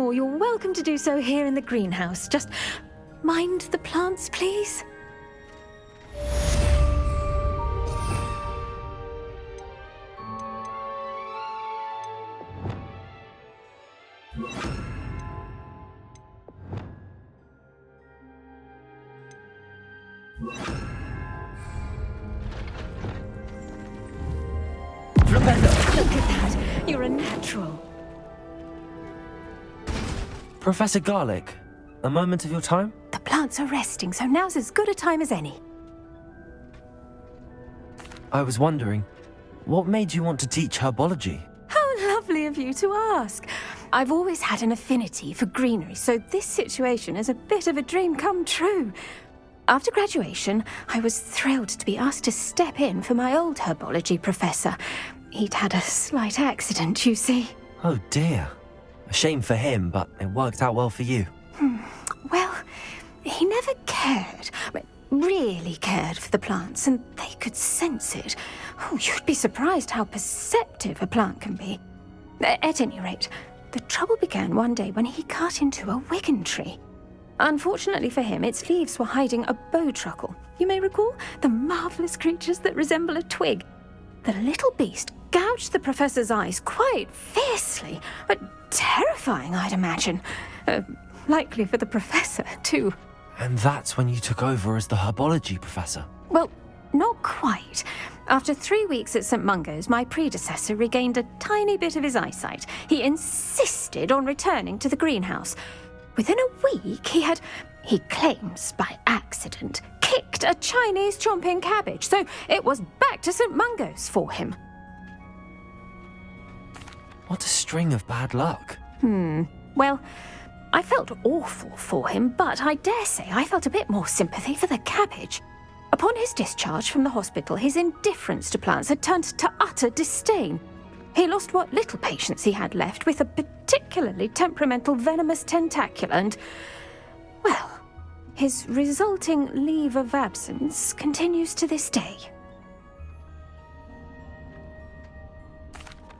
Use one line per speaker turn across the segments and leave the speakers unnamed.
more, you're welcome to do so here in the greenhouse. Just mind the plants, please. Look at that. You're a natural.
Professor Garlic, a moment of your time?
The plants are resting, so now's as good a time as any.
I was wondering, what made you want to teach herbology?
How lovely of you to ask. I've always had an affinity for greenery, so this situation is a bit of a dream come true. After graduation, I was thrilled to be asked to step in for my old herbology professor. He'd had a slight accident, you see.
Oh dear. A shame for him, but it worked out well for you.
Well, he never cared, really cared for the plants, and they could sense it. Oh, you'd be surprised how perceptive a plant can be. At any rate, the trouble began one day when he cut into a wigan tree. Unfortunately for him, its leaves were hiding a bowtruckle. You may recall the marvellous creatures that resemble a twig. The little beast gouged the professor's eyes quite fiercely, but terrifying, I'd imagine. Likely for the professor, too.
And that's when you took over as the herbology professor?
Well, not quite. After 3 weeks at St. Mungo's, my predecessor regained a tiny bit of his eyesight. He insisted on returning to the greenhouse. Within a week, he claims by accident, kicked a Chinese chomping cabbage, so it was back to St. Mungo's for him.
What a string of bad luck.
Well, I felt awful for him, but I dare say I felt a bit more sympathy for the cabbage. Upon his discharge from the hospital, his indifference to plants had turned to utter disdain. He lost what little patience he had left with a particularly temperamental venomous tentacula and, well, his resulting leave of absence continues to this day.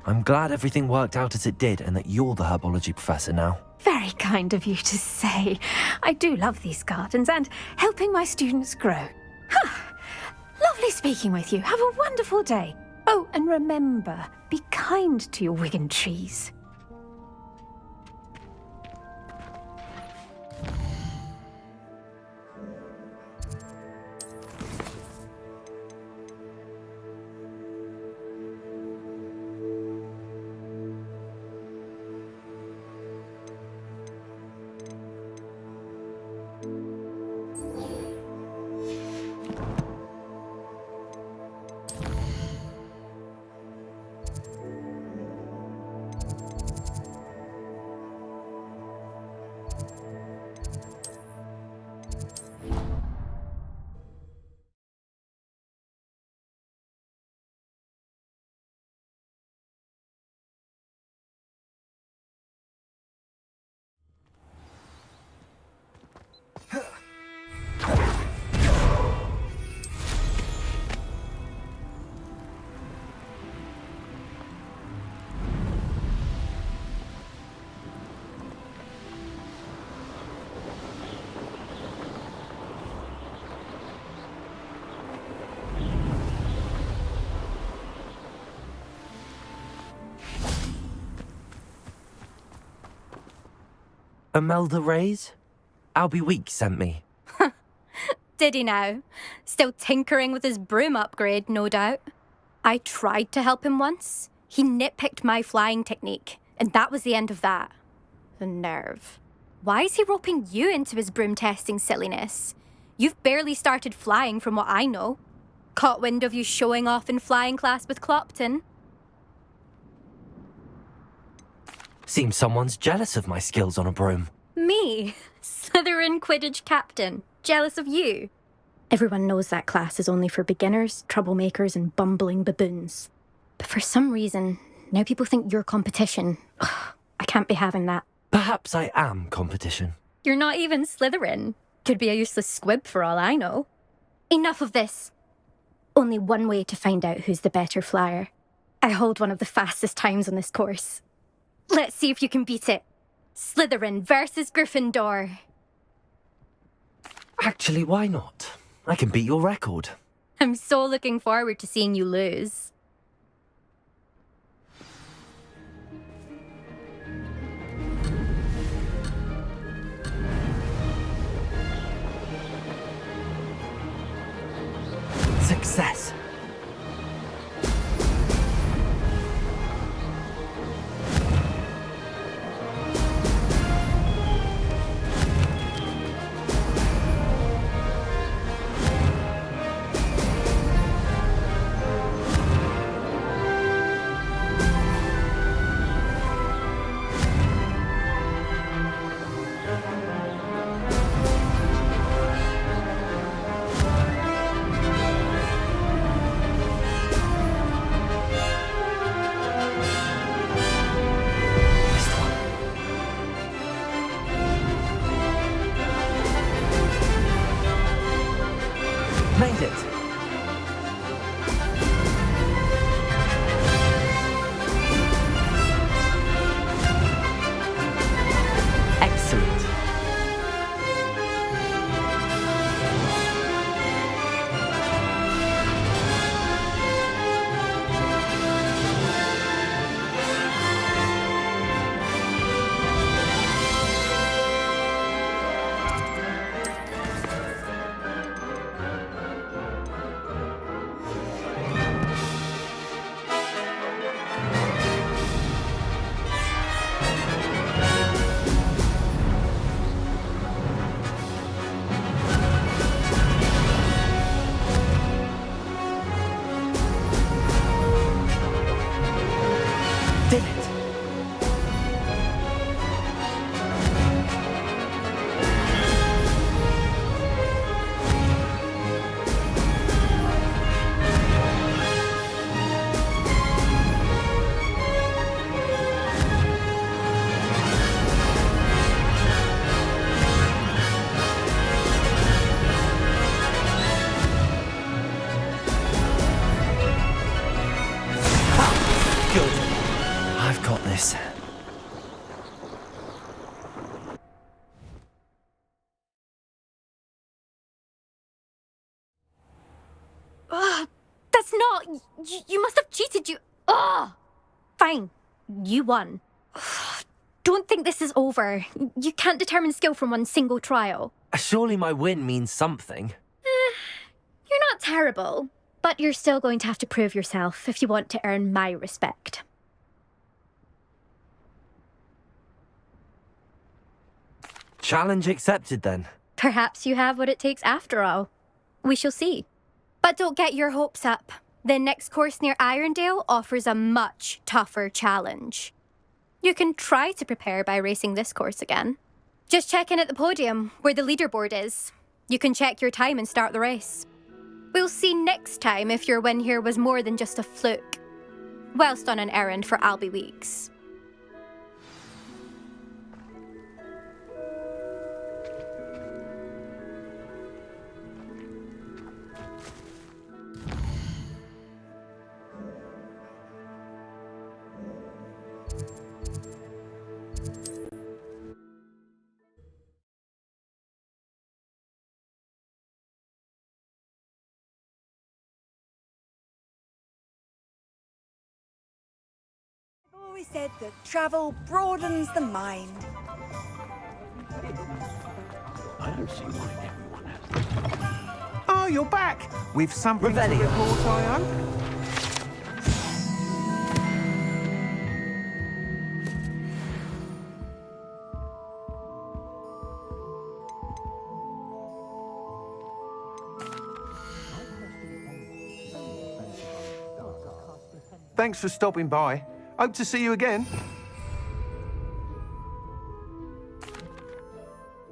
I'm glad everything worked out as it did and that you're the herbology professor now.
Very kind of you to say. I do love these gardens and helping my students grow. Lovely speaking with you. Have a wonderful day. Oh, and remember, be kind to your wigan trees.
Imelda Reyes? Albie Week sent me.
Did he now? Still tinkering with his broom upgrade, no doubt. I tried to help him once. He nitpicked my flying technique, and that was the end of that. The nerve. Why is he roping you into his broom testing silliness? You've barely started flying from what I know. Caught wind of you showing off in flying class with Clopton.
Seems someone's jealous of my skills on a broom.
Me? Slytherin Quidditch captain. Jealous of you? Everyone knows that class is only for beginners, troublemakers, and bumbling baboons. But for some reason, now people think you're competition. Ugh, I can't be having that.
Perhaps I am competition.
You're not even Slytherin. Could be a useless squib for all I know. Enough of this. Only one way to find out who's the better flyer. I hold one of the fastest times on this course. Let's see if you can beat it. Slytherin versus Gryffindor.
Actually, why not? I can beat your record.
I'm so looking forward to seeing you lose.
Success. Made it! Excellent. Did it! Good. I've got this.
Ugh, that's not... You must have cheated, you... Ugh! Fine. You won. Ugh, don't think this is over. You can't determine skill from one single trial.
Surely my win means something.
You're not terrible, but you're still going to have to prove yourself if you want to earn my respect.
Challenge accepted then.
Perhaps you have what it takes after all. We shall see. But don't get your hopes up. The next course near Irondale offers a much tougher challenge. You can try to prepare by racing this course again. Just check in at the podium, where the leaderboard is. You can check your time and start the race. We'll see next time if your win here was more than just a fluke. Whilst on an errand for Albie Weeks.
Always said that travel broadens the mind.
I don't see why everyone has. Oh, you're back! With something to
Revelio.
report, I hope? Thanks for stopping by. Hope to see you again.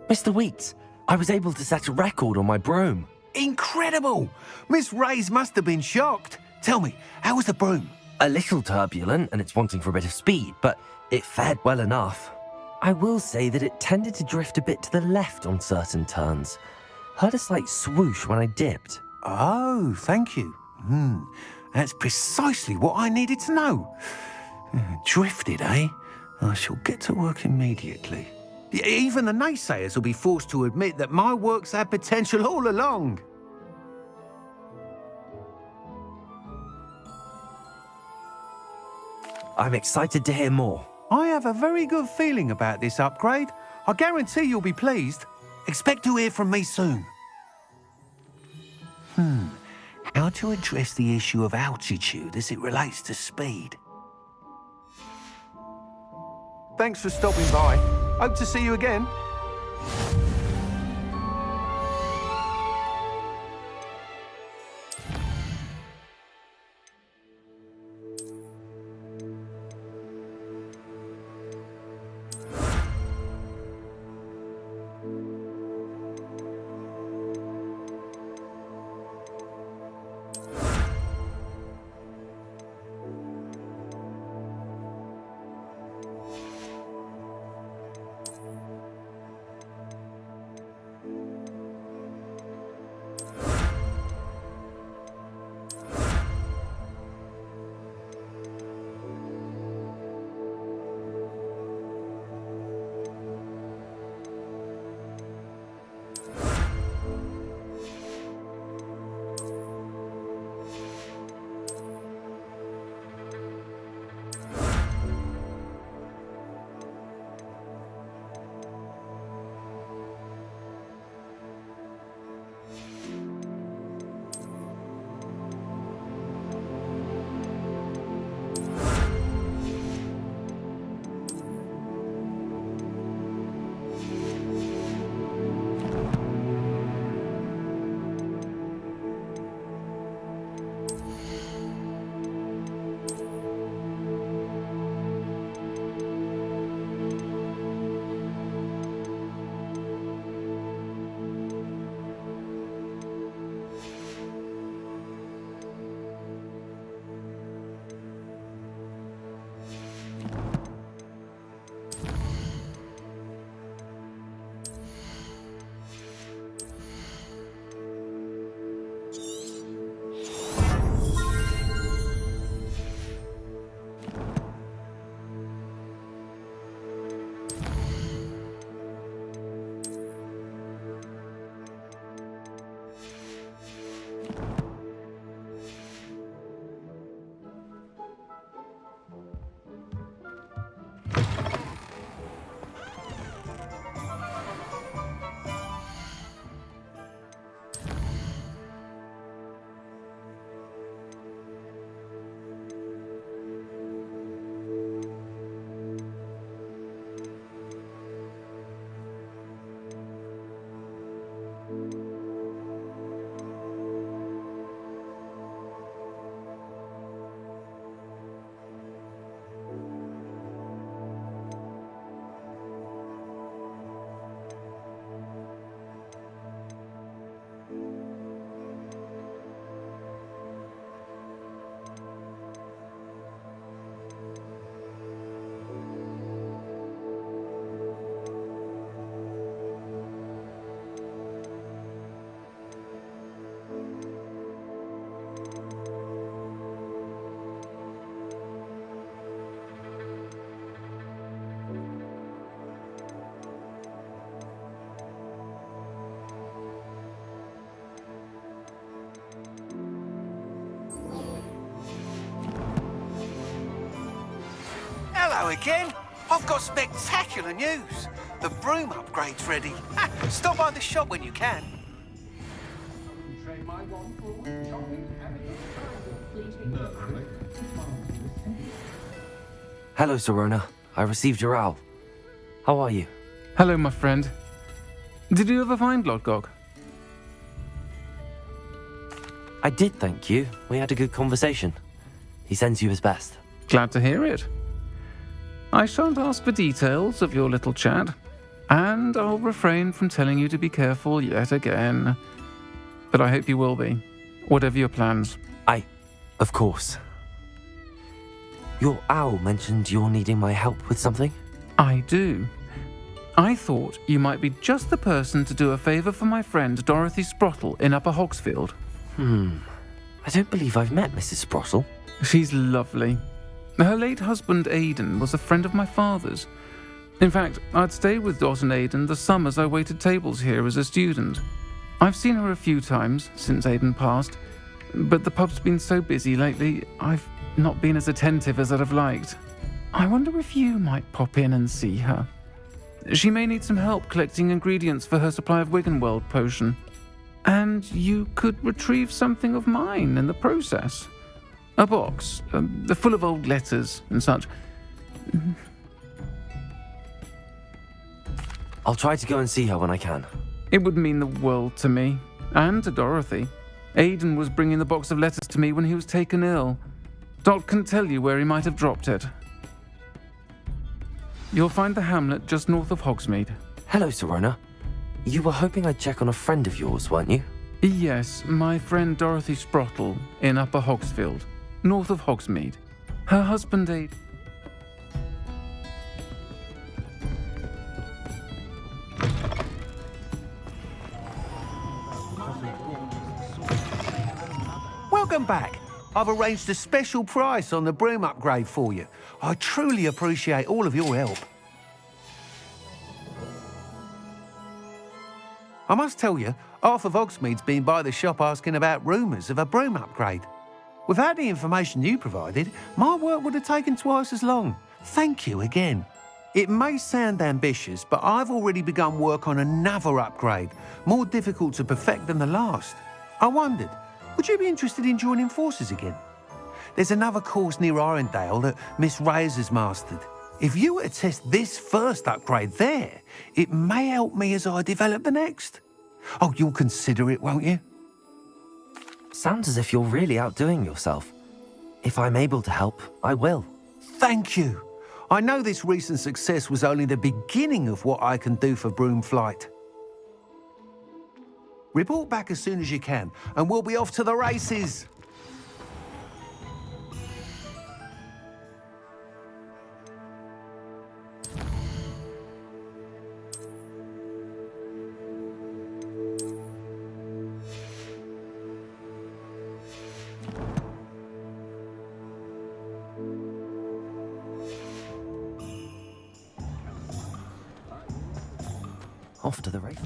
Mr. Weeks, I was able to set a record on my broom.
Incredible! Miss Reyes must have been shocked. Tell me, how was the broom?
A little turbulent and it's wanting for a bit of speed, but it fared well enough. I will say that it tended to drift a bit to the left on certain turns. Heard a slight swoosh when I dipped.
Oh, thank you. That's precisely what I needed to know. Drifted, eh? I shall get to work immediately. Even the naysayers will be forced to admit that my work's had potential all along.
I'm excited to hear more.
I have a very good feeling about this upgrade. I guarantee you'll be pleased. Expect to hear from me soon. How to address the issue of altitude as it relates to speed? Thanks for stopping by. Hope to see you again. Hello again. I've got spectacular news. The broom upgrade's ready. Stop by the shop when you can.
Hello, Serona. I received your owl. How are you?
Hello, my friend. Did you ever find Lodgok?
I did, thank you. We had a good conversation. He sends you his best.
Glad to hear it. I shan't ask for details of your little chat, and I'll refrain from telling you to be careful yet again. But I hope you will be, whatever your plans.
Of course. Your owl mentioned you're needing my help with something?
I do. I thought you might be just the person to do a favour for my friend Dorothy Sprottle in Upper Hogsfield.
I don't believe I've met Mrs. Sprottle.
She's lovely. Her late husband, Aidan, was a friend of my father's. In fact, I'd stayed with Dot and Aidan the summers I waited tables here as a student. I've seen her a few times since Aidan passed, but the pub's been so busy lately, I've not been as attentive as I'd have liked. I wonder if you might pop in and see her. She may need some help collecting ingredients for her supply of Wiggenweld potion. And you could retrieve something of mine in the process. A box, full of old letters and such.
I'll try to go and see her when I can.
It would mean the world to me, and to Dorothy. Aidan was bringing the box of letters to me when he was taken ill. Dot can tell you where he might have dropped it. You'll find the hamlet just north of Hogsmeade.
Hello, Serona. You were hoping I'd check on a friend of yours, weren't you?
Yes, my friend Dorothy Sprottle in Upper Hogsfield, north of Hogsmeade. Her husband Aidan...
Welcome back. I've arranged a special price on the broom upgrade for you. I truly appreciate all of your help. I must tell you, half of Hogsmeade's been by the shop asking about rumours of a broom upgrade. Without the information you provided, my work would have taken twice as long. Thank you again. It may sound ambitious, but I've already begun work on another upgrade, more difficult to perfect than the last. I wondered, would you be interested in joining forces again? There's another course near Arendelle that Miss Reyes has mastered. If you were to test this first upgrade there, it may help me as I develop the next. Oh, you'll consider it, won't you?
Sounds as if you're really outdoing yourself. If I'm able to help, I will.
Thank you. I know this recent success was only the beginning of what I can do for Broomflight. Report back as soon as you can, and we'll be off to the races.
Off to the race.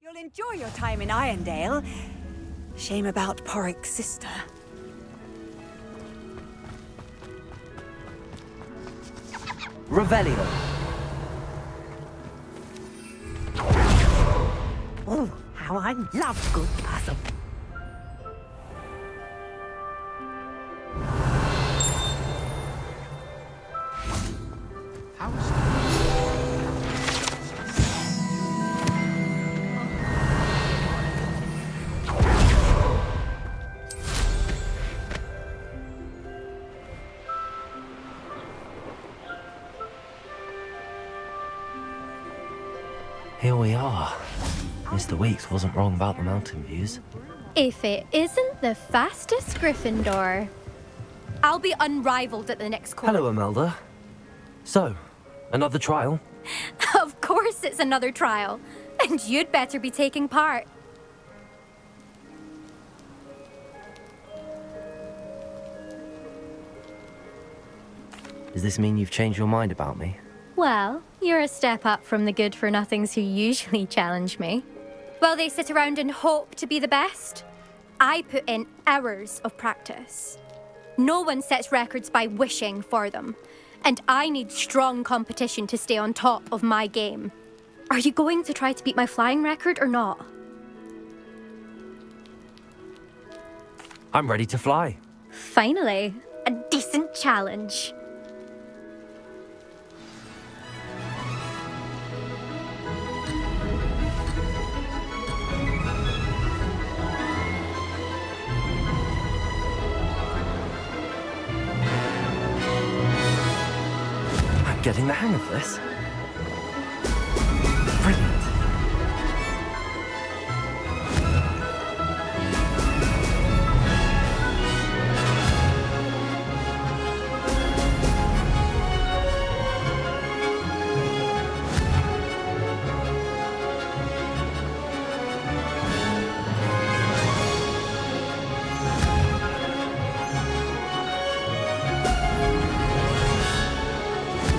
You'll enjoy your time in Irondale. Shame about Porrick's sister.
Revelio.
Oh, how I love good puzzle.
Here we are. Mr. Weeks wasn't wrong about the mountain views.
If it isn't the fastest Gryffindor. I'll be unrivaled at the next course.
Hello, Imelda. So, another trial?
Of course it's another trial. And you'd better be taking part.
Does this mean you've changed your mind about me?
Well, you're a step up from the good-for-nothings who usually challenge me. While they sit around and hope to be the best, I put in hours of practice. No one sets records by wishing for them. And I need strong competition to stay on top of my game. Are you going to try to beat my flying record or not?
I'm ready to fly.
Finally, a decent challenge.
I'm getting the hang of this. Brilliant.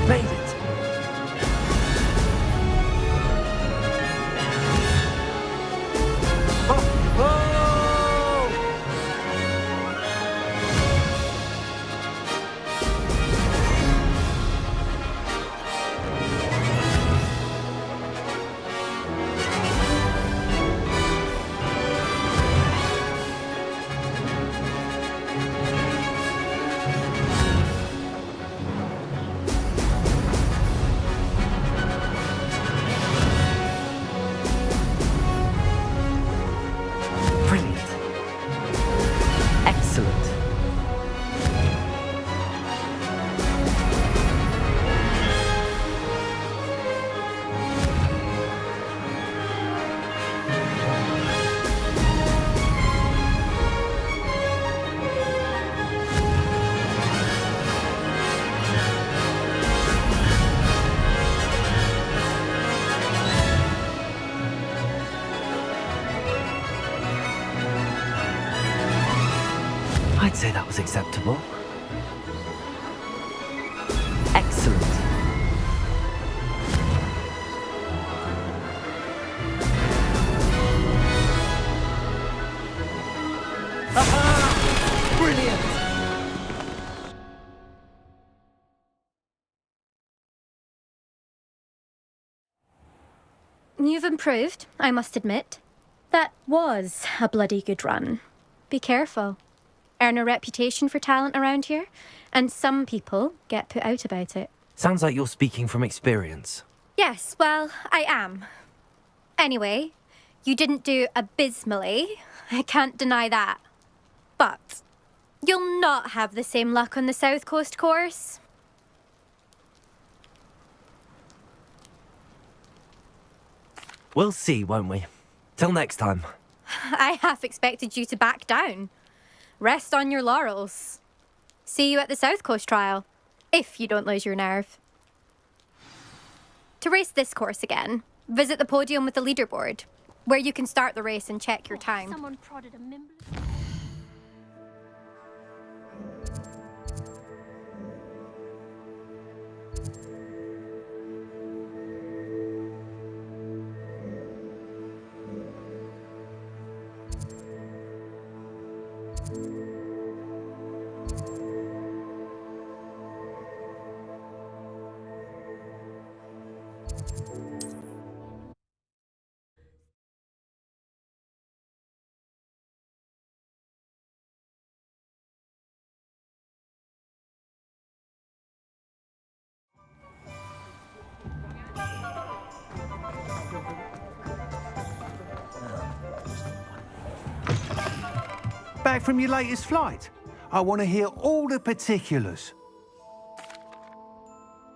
Made it. Oh, oh! Brilliant. Excellent. I'd say that was acceptable. Excellent. Aha! Brilliant!
You've improved, I must admit. That was a bloody good run. Be careful. Earn a reputation for talent around here, and some people get put out about it.
Sounds like you're speaking from experience.
Yes, well, I am. Anyway, you didn't do abysmally. I can't deny that. But you'll not have the same luck on the South Coast course.
We'll see, won't we? Till next time.
I half expected you to back down. Rest on your laurels. See you at the South Coast trial, if you don't lose your nerve. To race this course again, visit the podium with the leaderboard, where you can start the race and check your time.
Someone prodded a mimble.
Back from your latest flight? I want to hear all the particulars.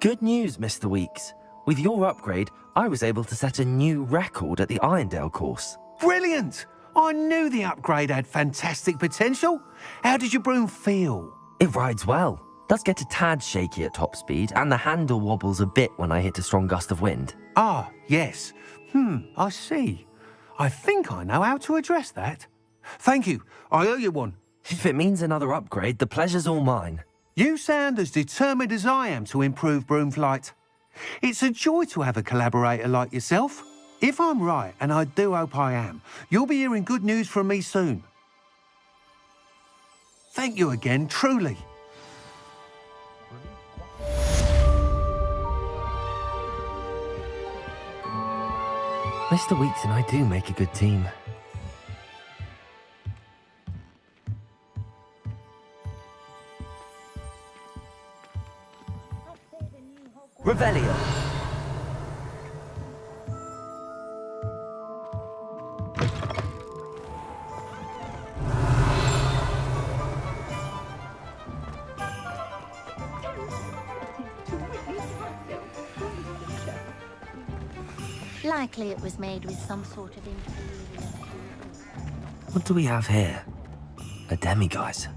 Good news, Mr. Weeks. With your upgrade, I was able to set a new record at the Irondale course.
Brilliant! I knew the upgrade had fantastic potential. How did your broom feel?
It rides well. Does get a tad shaky at top speed, and the handle wobbles a bit when I hit a strong gust of wind.
Ah, yes. I see. I think I know how to address that. Thank you. I owe you one.
If it means another upgrade, the pleasure's all mine.
You sound as determined as I am to improve broom flight. It's a joy to have a collaborator like yourself. If I'm right, and I do hope I am, you'll be hearing good news from me soon. Thank you again, truly.
Mr. Weeks and I do make a good team. Revelio.
Likely it was made with some sort of inferior.
What do we have here? A demiguise.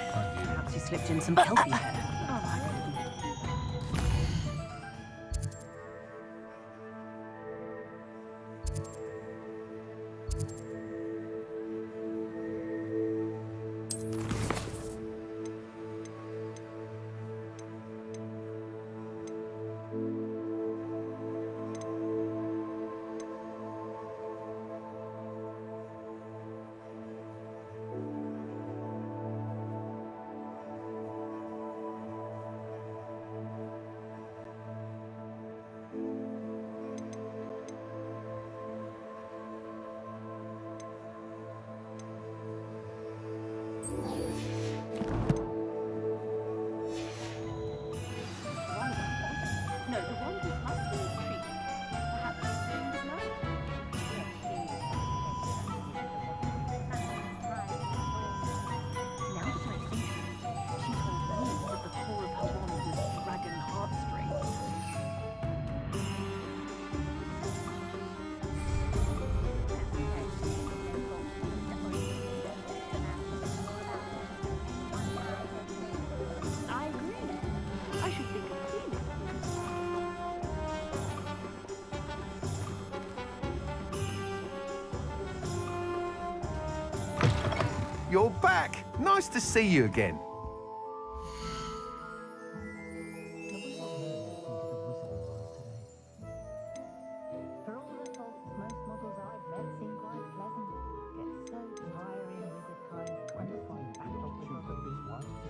Perhaps you slipped in some kelpie hair.
You're back! Nice to see you again.
For all the faults, most models I've met seem quite pleasant. Get so tiring with the kind unfun battle with rubbish.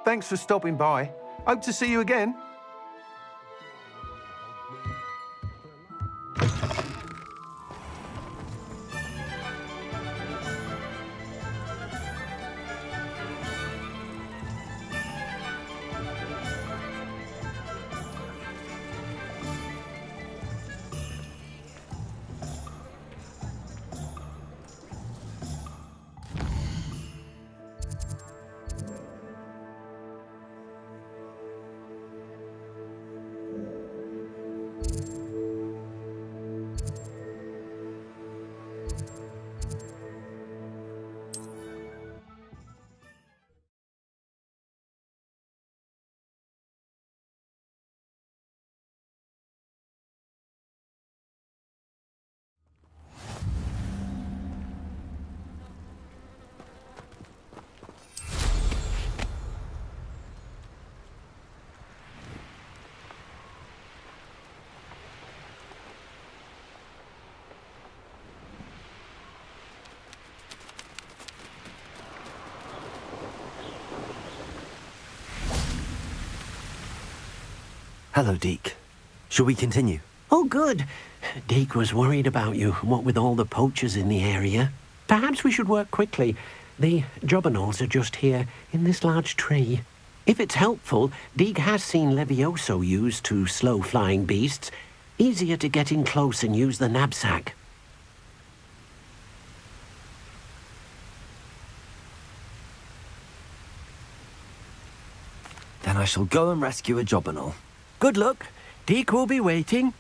Thanks for stopping by. Hope to see you again.
Hello, Deke. Shall we continue?
Oh, good. Deke was worried about you, what with all the poachers in the area. Perhaps we should work quickly. The jobberknolls are just here, in this large tree. If it's helpful, Deke has seen Levioso used to slow flying beasts. Easier to get in close and use the knapsack.
Then I shall go and rescue a jobberknoll.
Good luck. Deke will be waiting.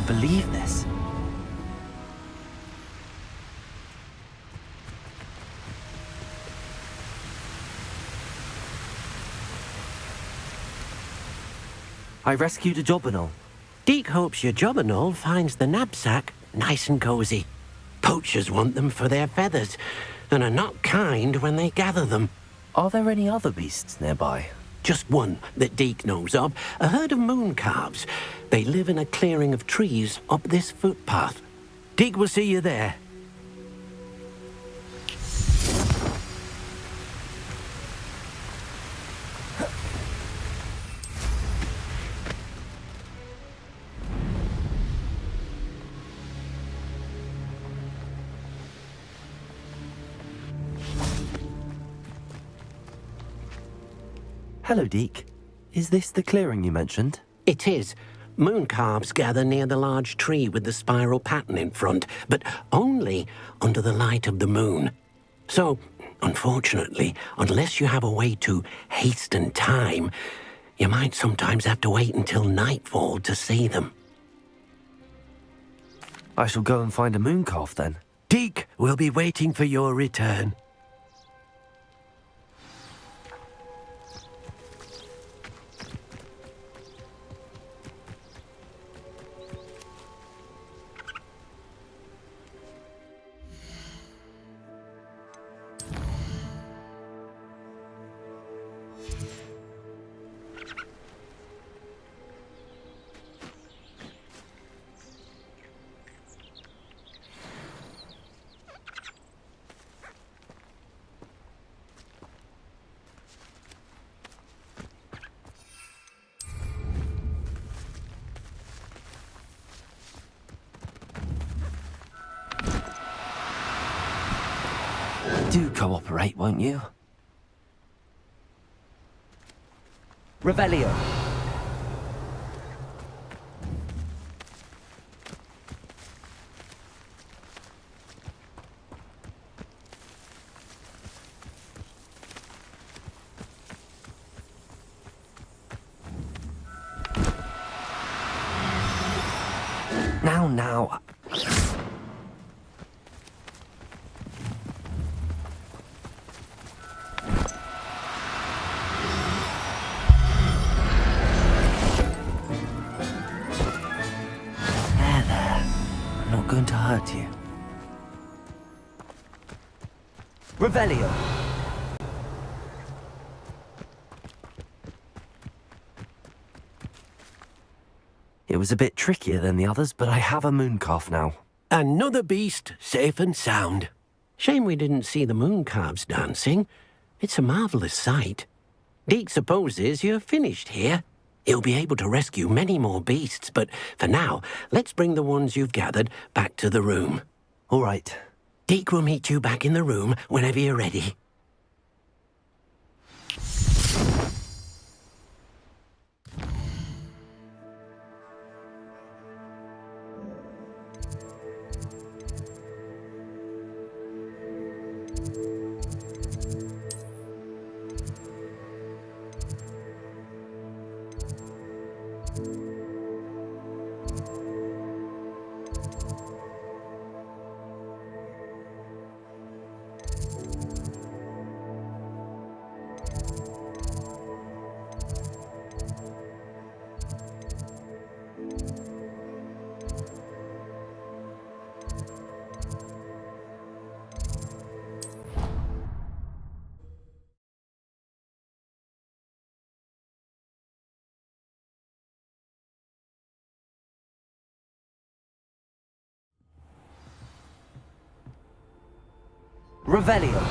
ever believe this. I rescued a jobberknoll.
Deke hopes your jobberknoll finds the knapsack nice and cosy. Poachers want them for their feathers, and are not kind when they gather them.
Are there any other beasts nearby?
Just one that Deke knows of, a herd of moon calves. They live in a clearing of trees up this footpath. Deke will see you there.
Hello, Deke. Is this the clearing you mentioned?
It is. Moon calves gather near the large tree with the spiral pattern in front, but only under the light of the moon. So, unfortunately, unless you have a way to hasten time, you might sometimes have to wait until nightfall to see them.
I shall go and find a moon calf then.
Deke will be waiting for your return.
Do cooperate, won't you? Revelio. Now. Going to hurt you. Revelio. It was a bit trickier than the others, but I have a moon calf now.
Another beast, safe and sound. Shame we didn't see the moon calves dancing. It's a marvellous sight. Deke supposes you're finished here. He'll be able to rescue many more beasts, but for now, let's bring the ones you've gathered back to the room.
All right.
Deke will meet you back in the room whenever you're ready.
Revelio.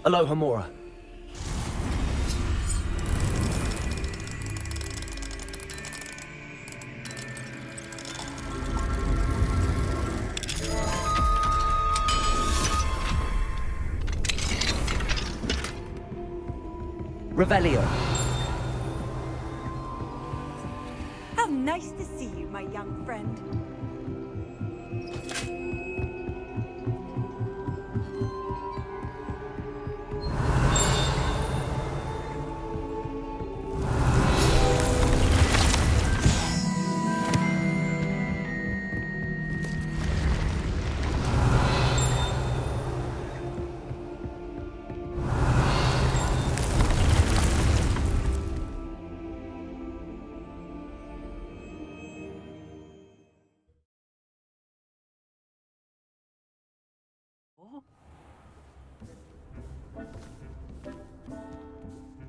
Aloha Mora. Revelio.
How nice to see you, my young friend.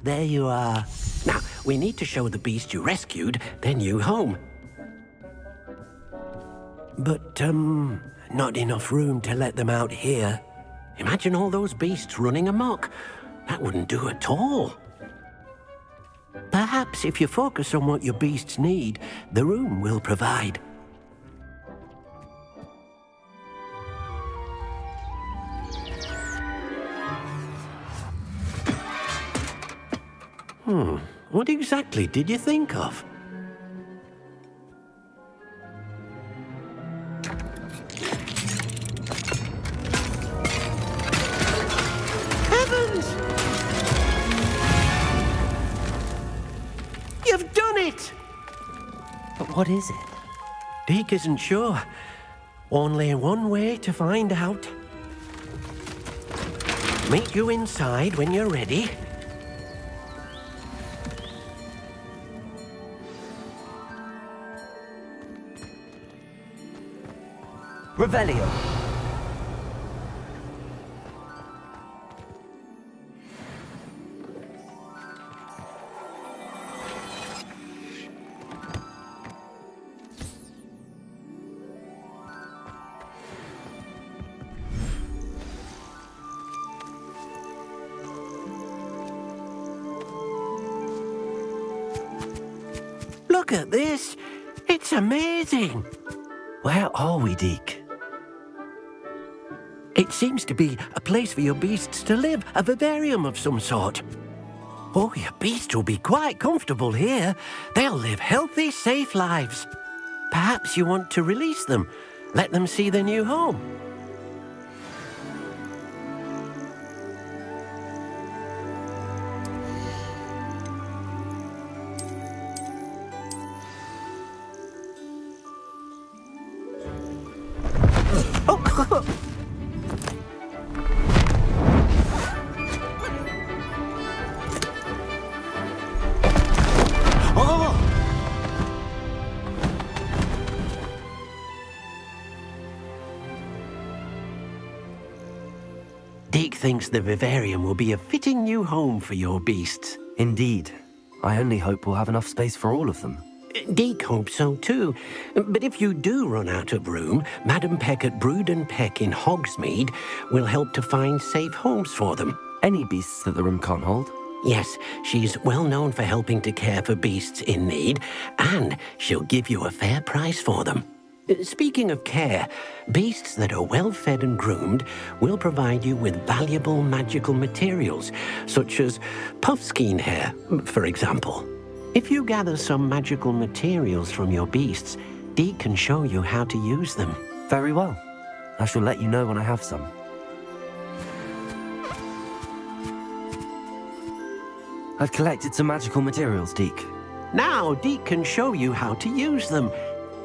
There you are. Now, we need to show the beast you rescued their new home. But, not enough room to let them out here. Imagine all those beasts running amok. That wouldn't do at all. Perhaps if you focus on what your beasts need, the room will provide. What exactly did you think of? Heavens! You've done it!
But what is it?
Deke isn't sure. Only one way to find out. Meet you inside when you're ready.
Revelio.
Look at this. It's amazing.
Where are we, Deke?
It seems to be a place for your beasts to live, a vivarium of some sort. Oh, your beasts will be quite comfortable here. They'll live healthy, safe lives. Perhaps you want to release them, let them see their new home. Deke thinks the vivarium will be a fitting new home for your beasts.
Indeed. I only hope we'll have enough space for all of them.
Deke hopes so too. But if you do run out of room, Madam Peck at Brood and Peck in Hogsmeade will help to find safe homes for them.
Any beasts that the room can't hold?
Yes, she's well known for helping to care for beasts in need, and she'll give you a fair price for them. Speaking of care, beasts that are well fed and groomed will provide you with valuable magical materials, such as puffskein hair, for example. If you gather some magical materials from your beasts, Deke can show you how to use them.
Very well. I shall let you know when I have some. I've collected some magical materials, Deke.
Now Deke can show you how to use them.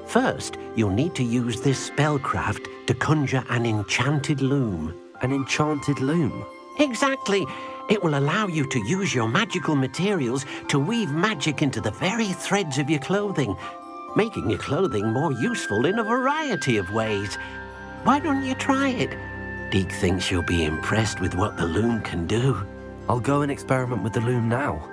First, you'll need to use this spellcraft to conjure an enchanted loom.
An enchanted loom?
Exactly. It will allow you to use your magical materials to weave magic into the very threads of your clothing, making your clothing more useful in a variety of ways. Why don't you try it? Deke thinks you'll be impressed with what the loom can do.
I'll go and experiment with the loom now.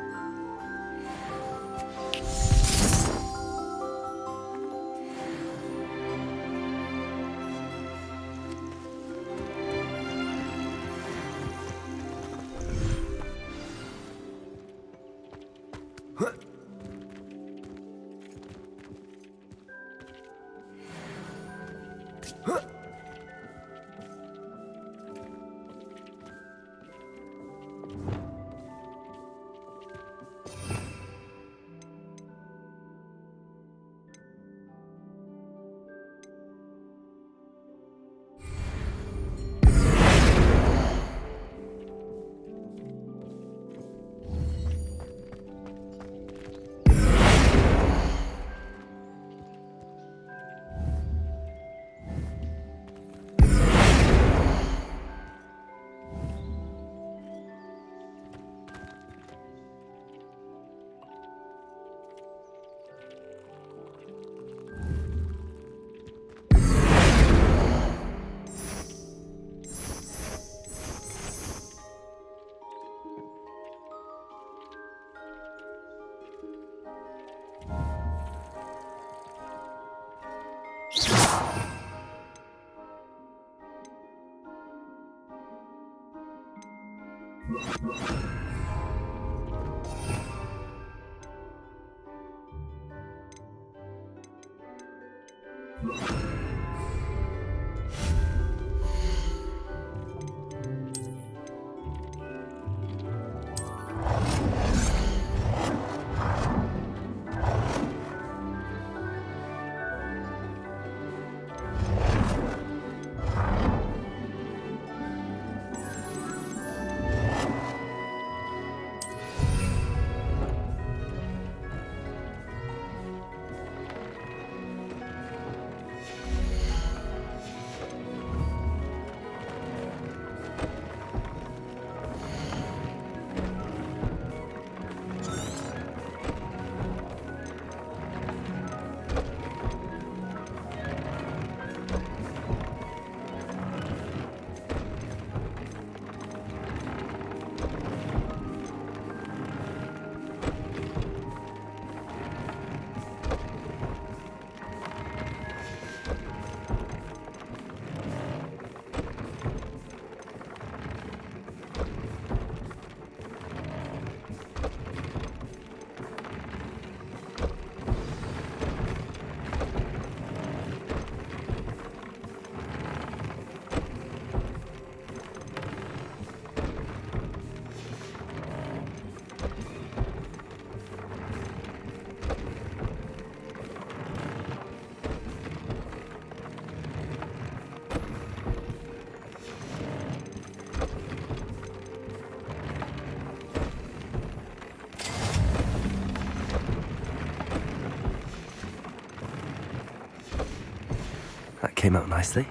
That came out nicely.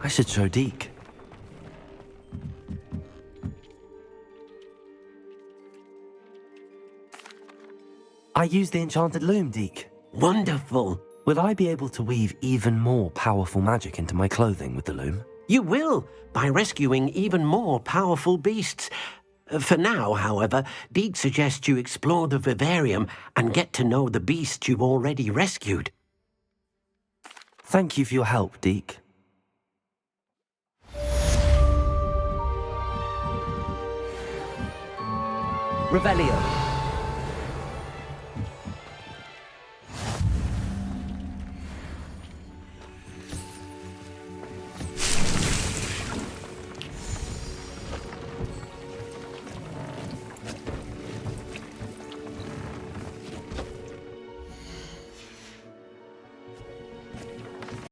I should show Deke. I used the enchanted loom, Deke.
Wonderful.
Will I be able to weave even more powerful magic into my clothing with the loom?
You will, by rescuing even more powerful beasts. For now, however, Deke suggests you explore the vivarium and get to know the beasts you've already rescued.
Thank you for your help, Deke. Revelio.